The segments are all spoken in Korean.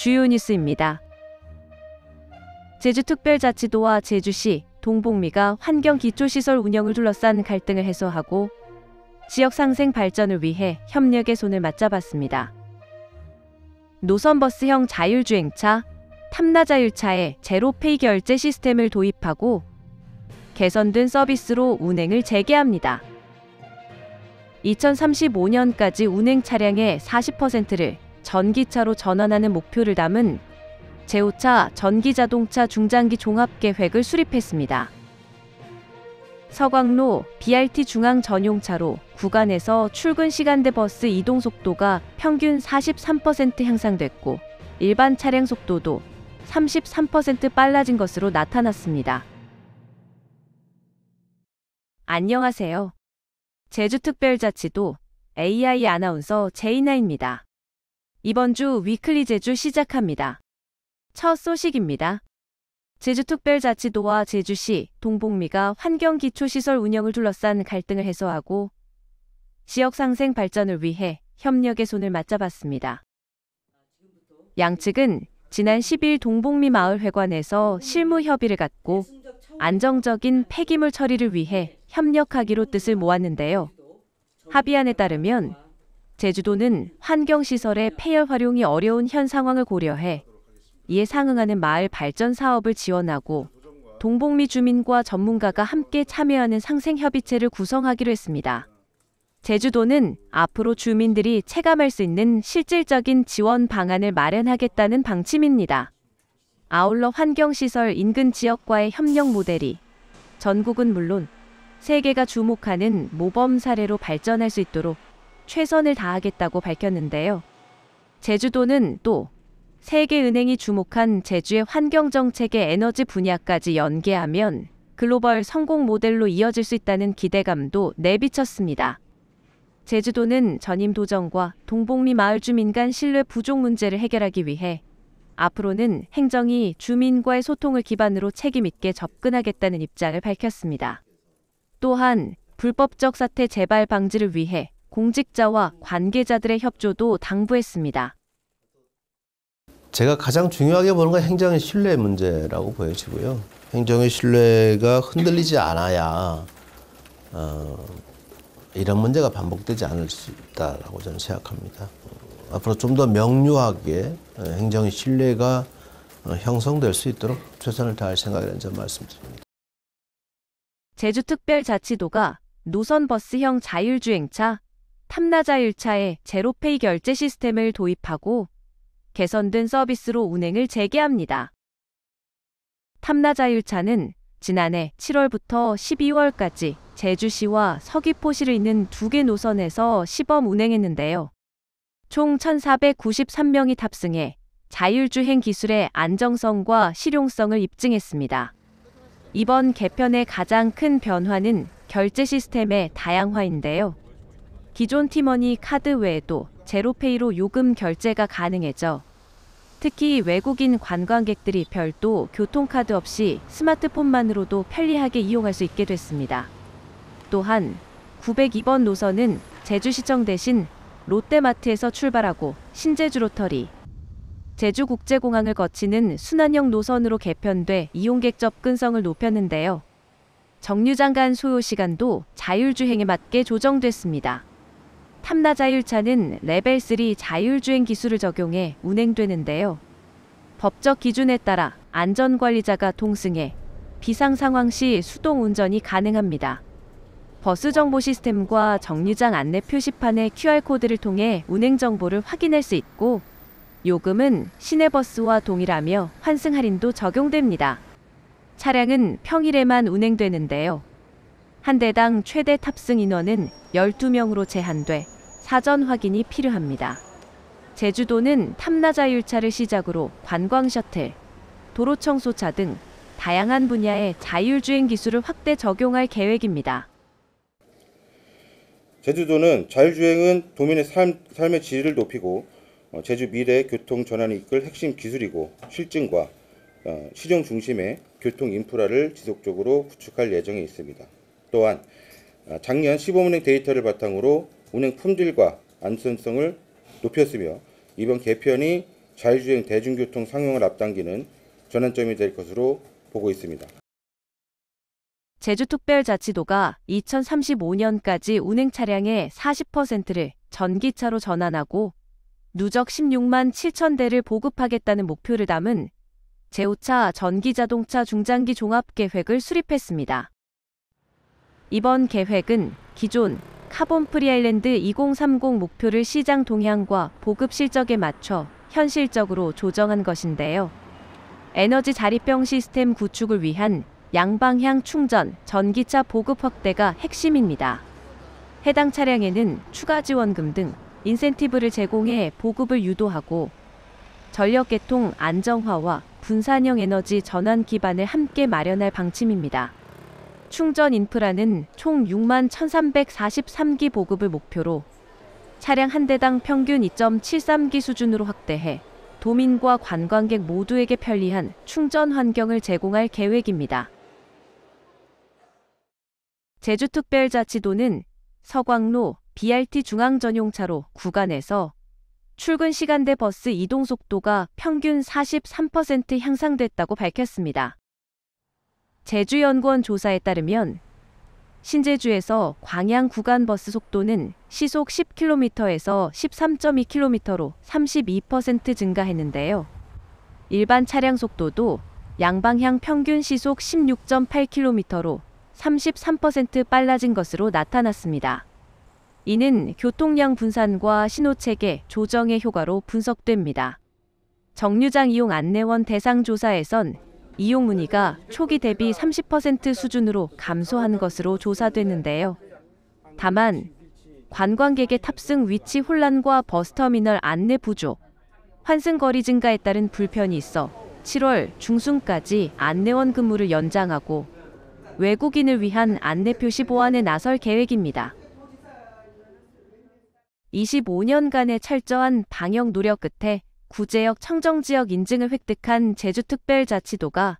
주요 뉴스입니다. 제주특별자치도와 제주시, 동복미가 환경기초시설 운영을 둘러싼 갈등을 해소하고 지역 상생 발전을 위해 협력의 손을 맞잡았습니다. 노선버스형 자율주행차, 탐나자율차에 제로페이 결제 시스템을 도입하고 개선된 서비스로 운행을 재개합니다. 2035년까지 운행 차량의 40%를 전기차로 전환하는 목표를 담은 제5차 전기자동차 중장기 종합계획을 수립했습니다. 서광로 BRT 중앙 전용차로 구간에서 출근 시간대 버스 이동 속도가 평균 43% 향상됐고 일반 차량 속도도 33% 빨라진 것으로 나타났습니다. 안녕하세요. 제주특별자치도 AI 아나운서 제이나입니다. 이번 주 위클리 제주 시작합니다. 첫 소식입니다. 제주특별자치도와 제주시, 동복미가 환경기초시설 운영을 둘러싼 갈등을 해소하고 지역 상생 발전을 위해 협력의 손을 맞잡았습니다. 양측은 지난 10일 동복미 마을회관에서 실무 협의를 갖고 안정적인 폐기물 처리를 위해 협력하기로 뜻을 모았는데요. 합의안에 따르면 제주도는 환경시설의 폐열 활용이 어려운 현 상황을 고려해 이에 상응하는 마을 발전 사업을 지원하고 동복미 주민과 전문가가 함께 참여하는 상생협의체를 구성하기로 했습니다. 제주도는 앞으로 주민들이 체감할 수 있는 실질적인 지원 방안을 마련하겠다는 방침입니다. 아울러 환경시설 인근 지역과의 협력 모델이 전국은 물론 세계가 주목하는 모범 사례로 발전할 수 있도록 최선을 다하겠다고 밝혔는데요. 제주도는 또 세계은행이 주목한 제주의 환경정책의 에너지 분야까지 연계하면 글로벌 성공 모델로 이어질 수 있다는 기대감도 내비쳤습니다. 제주도는 전임 도정과 동복미 마을 주민 간 신뢰 부족 문제를 해결하기 위해 앞으로는 행정이 주민과의 소통을 기반으로 책임있게 접근하겠다는 입장을 밝혔습니다. 또한 불법적 사태 재발 방지를 위해 공직자와 관계자들의 협조도 당부했습니다. 제가 가장 중요하게 보는 건 행정의 신뢰 문제라고 보여지고요. 행정의 신뢰가 흔들리지 않아야 이런 문제가 반복되지 않을 수 있다고 저는 생각합니다. 앞으로 좀 더 명료하게 행정의 신뢰가 형성될 수 있도록 최선을 다할 생각이라는 점 말씀드립니다. 제주특별자치도가 노선버스형 자율주행차, 탐나자율차에 제로페이 결제 시스템을 도입하고 개선된 서비스로 운행을 재개합니다. 탐나자율차는 지난해 7월부터 12월까지 제주시와 서귀포시를 잇는 2개 노선에서 시범 운행했는데요. 총 1,493명이 탑승해 자율주행 기술의 안정성과 실용성을 입증했습니다. 이번 개편의 가장 큰 변화는 결제 시스템의 다양화인데요. 기존 티머니 카드 외에도 제로페이로 요금 결제가 가능해져 특히 외국인 관광객들이 별도 교통카드 없이 스마트폰만으로도 편리하게 이용할 수 있게 됐습니다. 또한 902번 노선은 제주시청 대신 롯데마트에서 출발하고 신제주 로터리, 제주국제공항을 거치는 순환형 노선으로 개편돼 이용객 접근성을 높였는데요. 정류장 간 소요 시간도 자율주행에 맞게 조정됐습니다. 탐나자율차는 레벨 3 자율주행 기술을 적용해 운행되는데요. 법적 기준에 따라 안전관리자가 동승해 비상 상황 시 수동 운전이 가능합니다. 버스 정보 시스템과 정류장 안내 표시판의 QR코드를 통해 운행 정보를 확인할 수 있고 요금은 시내버스와 동일하며 환승 할인도 적용됩니다. 차량은 평일에만 운행되는데요. 한 대당 최대 탑승 인원은 12명으로 제한돼 사전 확인이 필요합니다. 제주도는 탐나자율차를 시작으로 관광 셔틀, 도로청소차 등 다양한 분야의 자율주행 기술을 확대 적용할 계획입니다. 제주도는 자율주행은 도민의 삶의 질을 높이고 제주 미래 교통 전환을 이끌 핵심 기술이고 실증과 실용 중심의 교통 인프라를 지속적으로 구축할 예정에 있습니다. 또한 작년 시범운행 데이터를 바탕으로 운행 품질과 안전성을 높였으며 이번 개편이 자율주행 대중교통 상용을 앞당기는 전환점이 될 것으로 보고 있습니다. 제주특별자치도가 2035년까지 운행 차량의 40%를 전기차로 전환하고 누적 16만 7천 대를 보급하겠다는 목표를 담은 제5차 전기자동차 중장기 종합계획을 수립했습니다. 이번 계획은 기존 카본프리 아일랜드 2030 목표를 시장 동향과 보급 실적에 맞춰 현실적으로 조정한 것인데요. 에너지 자립형 시스템 구축을 위한 양방향 충전, 전기차 보급 확대가 핵심입니다. 해당 차량에는 추가 지원금 등 인센티브를 제공해 보급을 유도하고 전력계통 안정화와 분산형 에너지 전환 기반을 함께 마련할 방침입니다. 충전 인프라는 총 6만 1,343기 보급을 목표로 차량 한 대당 평균 2.73기 수준으로 확대해 도민과 관광객 모두에게 편리한 충전 환경을 제공할 계획입니다. 제주특별자치도는 서광로 BRT 중앙전용차로 구간에서 출근 시간대 버스 이동 속도가 평균 43% 향상됐다고 밝혔습니다. 제주연구원 조사에 따르면 신제주에서 광양 구간 버스 속도는 시속 10km에서 13.2km로 32% 증가했는데요. 일반 차량 속도도 양방향 평균 시속 16.8km로 33% 빨라진 것으로 나타났습니다. 이는 교통량 분산과 신호체계 조정의 효과로 분석됩니다. 정류장 이용 안내원 대상 조사에선 이용 문의가 초기 대비 30% 수준으로 감소한 것으로 조사됐는데요. 다만 관광객의 탑승 위치 혼란과 버스터미널 안내 부족, 환승거리 증가에 따른 불편이 있어 7월 중순까지 안내원 근무를 연장하고 외국인을 위한 안내 표시 보완에 나설 계획입니다. 25년간의 철저한 방역 노력 끝에 구제역 청정지역 인증을 획득한 제주특별자치도가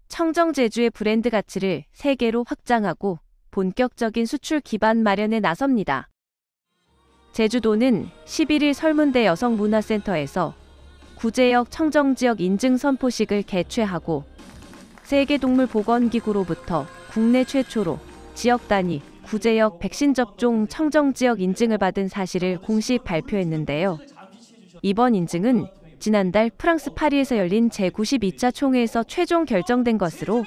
청정제주의 브랜드 가치를 세계로 확장하고 본격적인 수출 기반 마련에 나섭니다. 제주도는 11일 설문대 여성문화센터에서 구제역 청정지역 인증 선포식을 개최하고 세계동물보건기구로부터 국내 최초로 지역 단위 구제역 백신 접종 청정지역 인증을 받은 사실을 공식 발표했는데요. 이번 인증은 지난달 프랑스 파리에서 열린 제92차 총회에서 최종 결정된 것으로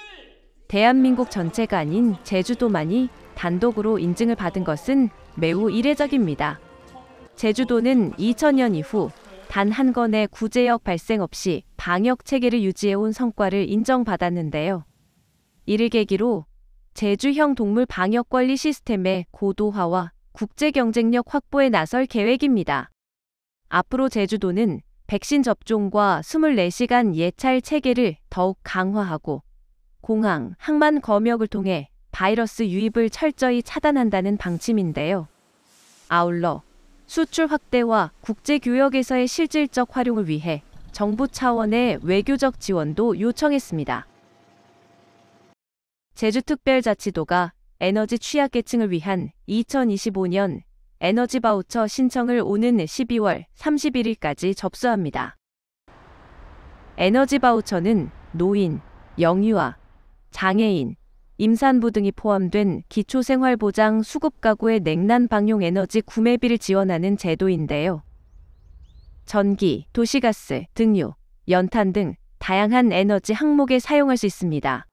대한민국 전체가 아닌 제주도만이 단독으로 인증을 받은 것은 매우 이례적입니다. 제주도는 2000년 이후 단 한 건의 구제역 발생 없이 방역 체계를 유지해온 성과를 인정받았는데요. 이를 계기로 제주형 동물 방역 관리 시스템의 고도화와 국제 경쟁력 확보에 나설 계획입니다. 앞으로 제주도는 백신 접종과 24시간 예찰 체계를 더욱 강화하고 공항, 항만 검역을 통해 바이러스 유입을 철저히 차단한다는 방침인데요. 아울러 수출 확대와 국제 교역에서의 실질적 활용을 위해 정부 차원의 외교적 지원도 요청했습니다. 제주특별자치도가 에너지 취약계층을 위한 2025년 에너지 바우처 신청을 오는 12월 31일까지 접수합니다. 에너지 바우처는 노인, 영유아, 장애인, 임산부 등이 포함된 기초생활보장 수급가구의 냉난 방용 에너지 구매비를 지원하는 제도인데요. 전기, 도시가스, 등유, 연탄 등 다양한 에너지 항목에 사용할 수 있습니다.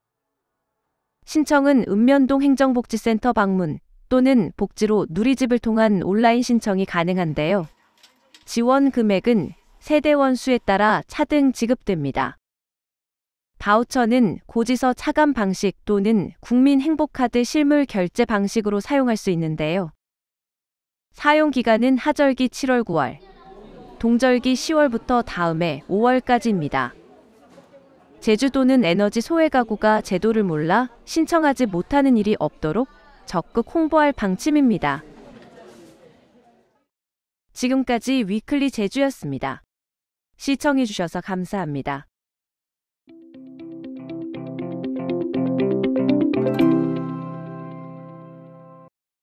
신청은 읍면동 행정복지센터 방문 또는 복지로 누리집을 통한 온라인 신청이 가능한데요. 지원 금액은 세대 원수에 따라 차등 지급됩니다. 바우처는 고지서 차감 방식 또는 국민행복카드 실물 결제 방식으로 사용할 수 있는데요. 사용 기간은 하절기 7월 9월, 동절기 10월부터 다음해 5월까지입니다. 제주도는 에너지 소외 가구가 제도를 몰라 신청하지 못하는 일이 없도록 적극 홍보할 방침입니다. 지금까지 위클리 제주였습니다. 시청해주셔서 감사합니다.